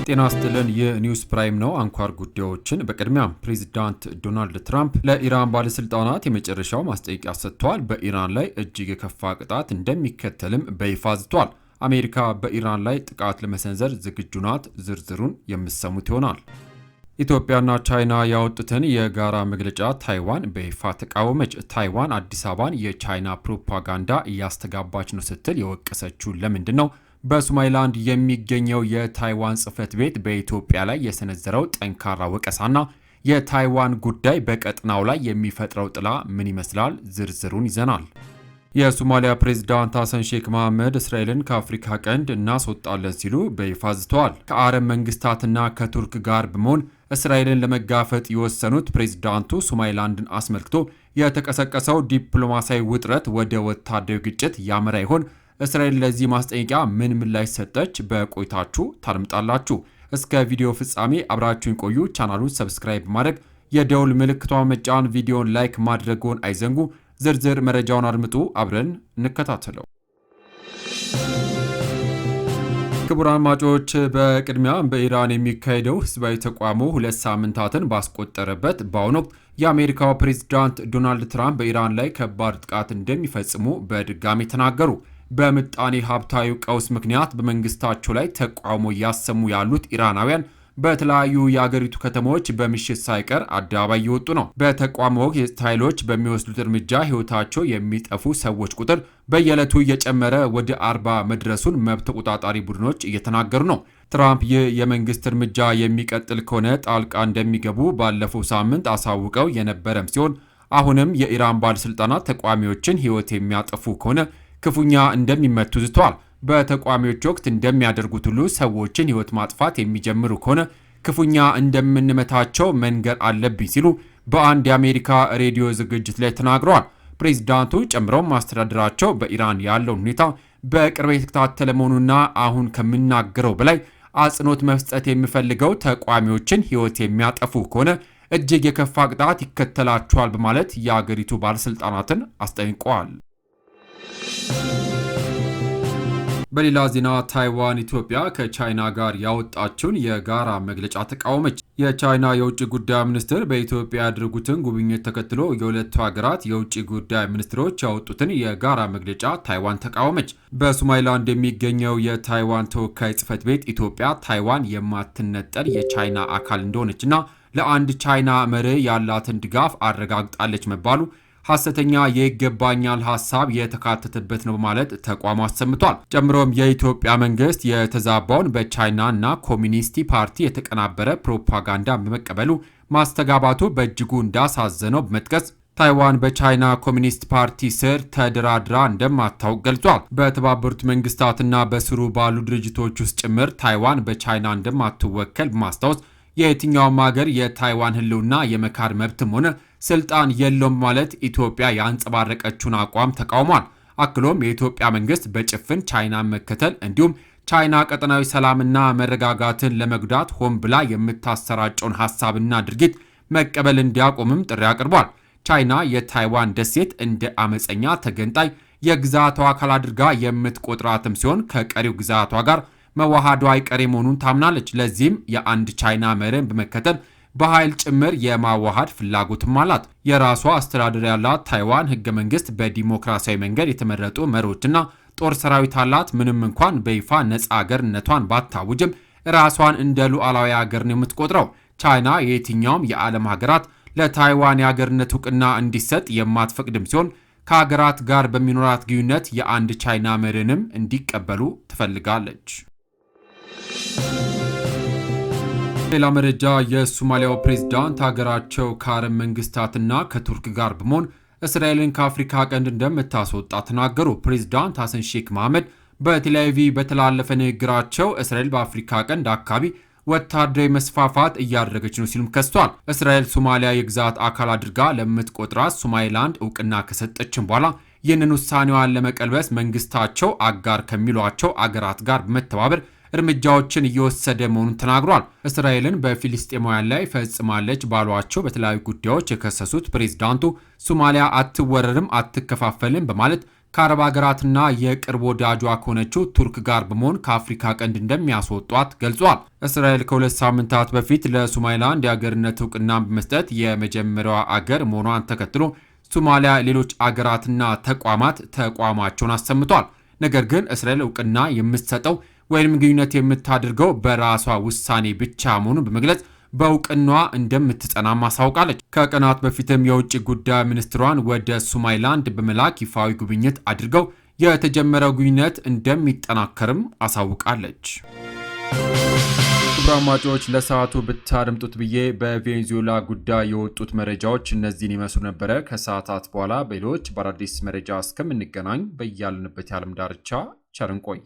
ጤና ይስጥልን። የኒውስ ፕራይም ነው። አንኳር ጉዳዮችን በቅድሚያ ፕሬዝዳንት ዶናልድ ትራምፕ ለኢራን ባለስልጣናት የመጨረሻው ማስጠንቀቂያ ሰጥተዋል። በኢራን ላይ እጅግ የከፋ ቅጣት እንደሚከተልም በይፋ ዝቷል። አሜሪካ በኢራን ላይ ጥቃት ለመሰንዘር ዝግጁ ናት። ዝርዝሩን የምትሰሙት ይሆናል። ኢትዮጵያና ቻይና ያወጡትን የጋራ መግለጫ ታይዋን በይፋ ተቃወመች። ታይዋን አዲስ አበባን የቻይና ፕሮፓጋንዳ እያስተጋባች ነው ስትል የወቀሰችው ለምንድን ነው? በሶማሊላንድ የሚገኘው የታይዋን ጽሕፈት ቤት በኢትዮጵያ ላይ የሰነዘረው ጠንካራ ወቀሳና የታይዋን ጉዳይ በቀጠናው ላይ የሚፈጥረው ጥላ ምን ይመስላል? ዝርዝሩን ይዘናል። የሶማሊያ ፕሬዝዳንት ሐሰን ሼክ መሐመድ እስራኤልን ከአፍሪካ ቀንድ እናስወጣለን ሲሉ በይፋ ዝተዋል። ከአረብ መንግስታትና ከቱርክ ጋር በመሆን እስራኤልን ለመጋፈጥ የወሰኑት ፕሬዝዳንቱ ሶማሊላንድን አስመልክቶ የተቀሰቀሰው ዲፕሎማሲያዊ ውጥረት ወደ ወታደራዊ ግጭት ያመራ ይሆን? እስራኤል ለዚህ ማስጠንቀቂያ ምን ምላሽ ሰጠች? በቆይታችሁ ታድምጣላችሁ። እስከ ቪዲዮ ፍጻሜ አብራችሁን ቆዩ። ቻናሉን ሰብስክራይብ ማድረግ፣ የደውል ምልክቷን መጫን፣ ቪዲዮን ላይክ ማድረግዎን አይዘንጉ። ዝርዝር መረጃውን አድምጡ፣ አብረን እንከታተለው። ክቡራን አድማጮች፣ በቅድሚያ በኢራን የሚካሄደው ህዝባዊ ተቃውሞ 2 ሳምንታትን ባስቆጠረበት በአሁኑ ወቅት የአሜሪካው ፕሬዝዳንት ዶናልድ ትራምፕ በኢራን ላይ ከባድ ጥቃት እንደሚፈጽሙ በድጋሚ ተናገሩ። በምጣኔ ሀብታዊ ቀውስ ምክንያት በመንግስታቸው ላይ ተቃውሞ እያሰሙ ያሉት ኢራናውያን በተለያዩ የአገሪቱ ከተሞች በምሽት ሳይቀር አደባባይ እየወጡ ነው። በተቃውሞ ወቅት የጸጥታ ኃይሎች በሚወስዱት እርምጃ ህይወታቸው የሚጠፉ ሰዎች ቁጥር በየዕለቱ እየጨመረ ወደ 40 መድረሱን መብት ተቆጣጣሪ ቡድኖች እየተናገሩ ነው። ትራምፕ ይህ የመንግስት እርምጃ የሚቀጥል ከሆነ ጣልቃ እንደሚገቡ ባለፈው ሳምንት አሳውቀው የነበረም ሲሆን አሁንም የኢራን ባለስልጣናት ተቃዋሚዎችን ህይወት የሚያጠፉ ከሆነ ክፉኛ እንደሚመቱ ዝተዋል። በተቃዋሚዎች ወቅት እንደሚያደርጉት ሁሉ ሰዎችን ህይወት ማጥፋት የሚጀምሩ ከሆነ ክፉኛ እንደምንመታቸው መንገር አለብኝ ሲሉ በአንድ የአሜሪካ ሬዲዮ ዝግጅት ላይ ተናግረዋል። ፕሬዝዳንቱ ጨምረው ማስተዳደራቸው በኢራን ያለውን ሁኔታ በቅርብ የተከታተለ መሆኑና አሁን ከምናገረው በላይ አጽንኦት መስጠት የሚፈልገው ተቃዋሚዎችን ህይወት የሚያጠፉ ከሆነ እጅግ የከፋ ቅጣት ይከተላቸዋል በማለት የአገሪቱ ባለስልጣናትን አስጠንቅቀዋል። በሌላ ዜና ታይዋን ኢትዮጵያ ከቻይና ጋር ያወጣችውን የጋራ መግለጫ ተቃወመች። የቻይና የውጭ ጉዳይ ሚኒስትር በኢትዮጵያ ያደረጉትን ጉብኝት ተከትሎ የሁለቱ ሀገራት የውጭ ጉዳይ ሚኒስትሮች ያወጡትን የጋራ መግለጫ ታይዋን ተቃወመች። በሶማሊላንድ የሚገኘው የታይዋን ተወካይ ጽሕፈት ቤት ኢትዮጵያ ታይዋን የማትነጠል የቻይና አካል እንደሆነችና ለአንድ ቻይና መርህ ያላትን ድጋፍ አረጋግጣለች መባሉ ሐሰተኛ የይገባኛል ሐሳብ የተካተተበት ነው በማለት ተቋሙ አሰምቷል። ጨምሮም የኢትዮጵያ መንግስት የተዛባውን በቻይና እና ኮሚኒስት ፓርቲ የተቀናበረ ፕሮፓጋንዳ በመቀበሉ ማስተጋባቱ በእጅጉ እንዳሳዘነው በመጥቀስ ታይዋን በቻይና ኮሚኒስት ፓርቲ ስር ተደራድራ እንደማታውቅ ገልጿል። በተባበሩት መንግስታትና በስሩ ባሉ ድርጅቶች ውስጥ ጭምር ታይዋን በቻይና እንደማትወከል በማስታወስ የየትኛውም ሀገር የታይዋን ህልውና የመካድ መብትም ሆነ ስልጣን የለውም ማለት ኢትዮጵያ ያንጸባረቀችውን አቋም ተቃውሟል። አክሎም የኢትዮጵያ መንግስት በጭፍን ቻይናን መከተል እንዲሁም ቻይና ቀጠናዊ ሰላምና መረጋጋትን ለመጉዳት ሆን ብላ የምታሰራጨውን ሐሳብና ድርጊት መቀበል እንዲያቆምም ጥሪ አቅርቧል። ቻይና የታይዋን ደሴት እንደ አመፀኛ ተገንጣይ የግዛቷ አካል አድርጋ የምትቆጥራትም ሲሆን ከቀሪው ግዛቷ ጋር መዋሃዷ አይቀሬ መሆኑን ታምናለች። ለዚህም የአንድ ቻይና መርህን በመከተል በኃይል ጭምር የማዋሃድ ፍላጎትም አላት። የራሷ አስተዳደር ያላት ታይዋን ህገ መንግስት በዲሞክራሲያዊ መንገድ የተመረጡ መሪዎችና ጦር ሰራዊት አላት። ምንም እንኳን በይፋ ነፃ ሀገርነቷን ባታውጅም ራሷን እንደ ሉዓላዊ ሀገር ነው የምትቆጥረው። ቻይና የየትኛውም የዓለም ሀገራት ለታይዋን የሀገርነት እውቅና እንዲሰጥ የማትፈቅድም ሲሆን ከሀገራት ጋር በሚኖራት ግንኙነት የአንድ ቻይና መርህንም እንዲቀበሉ ትፈልጋለች። ሌላ መረጃ፣ የሶማሊያው ፕሬዝዳንት ሀገራቸው ከአረብ መንግስታትና ከቱርክ ጋር በመሆን እስራኤልን ከአፍሪካ ቀንድ እንደምታስወጣ ተናገሩ። ፕሬዝዳንት ሐሰን ሼክ መሐመድ በቴልአቪቭ በተላለፈ ንግግራቸው እስራኤል በአፍሪካ ቀንድ አካባቢ ወታደራዊ መስፋፋት እያደረገች ነው ሲሉም ከስቷል። እስራኤል ሶማሊያ የግዛት አካል አድርጋ ለምትቆጥራት ሶማሊላንድ እውቅና ከሰጠችን በኋላ ይህንን ውሳኔዋን ለመቀልበስ መንግስታቸው አጋር ከሚሏቸው አገራት ጋር በመተባበር እርምጃዎችን እየወሰደ መሆኑን ተናግሯል። እስራኤልን በፊሊስጤማውያን ላይ ፈጽማለች ባሏቸው በተለያዩ ጉዳዮች የከሰሱት ፕሬዝዳንቱ ሶማሊያ አትወረርም፣ አትከፋፈልም በማለት ከአረብ ሀገራትና የቅርብ ወዳጇ ከሆነችው ቱርክ ጋር በመሆን ከአፍሪካ ቀንድ እንደሚያስወጧት ገልጿል። እስራኤል ከ2 ሳምንታት በፊት ለሶማሊላንድ የአገርነት እውቅና በመስጠት የመጀመሪያዋ አገር መሆኗን ተከትሎ ሶማሊያ ሌሎች አገራትና ተቋማት ተቋማቸውን አሰምቷል። ነገር ግን እስራኤል እውቅና የምትሰጠው ወይም ግንኙነት የምታደርገው በራሷ ውሳኔ ብቻ መሆኑን በመግለጽ በእውቅናዋ እንደምትጸናም አሳውቃለች። ከቀናት በፊትም የውጭ ጉዳይ ሚኒስትሯን ወደ ሶማሊላንድ በመላክ ይፋዊ ጉብኝት አድርገው የተጀመረው ግንኙነት እንደሚጠናከርም አሳውቃለች። አድማጮች ለሰዓቱ ብታደምጡት ብዬ በቬኔዙዌላ ጉዳይ የወጡት መረጃዎች እነዚህን ይመስሉ ነበረ። ከሰዓታት በኋላ በሌሎች በአዳዲስ መረጃ እስከምንገናኝ በያልንበት የዓለም ዳርቻ ቸር እንቆይ።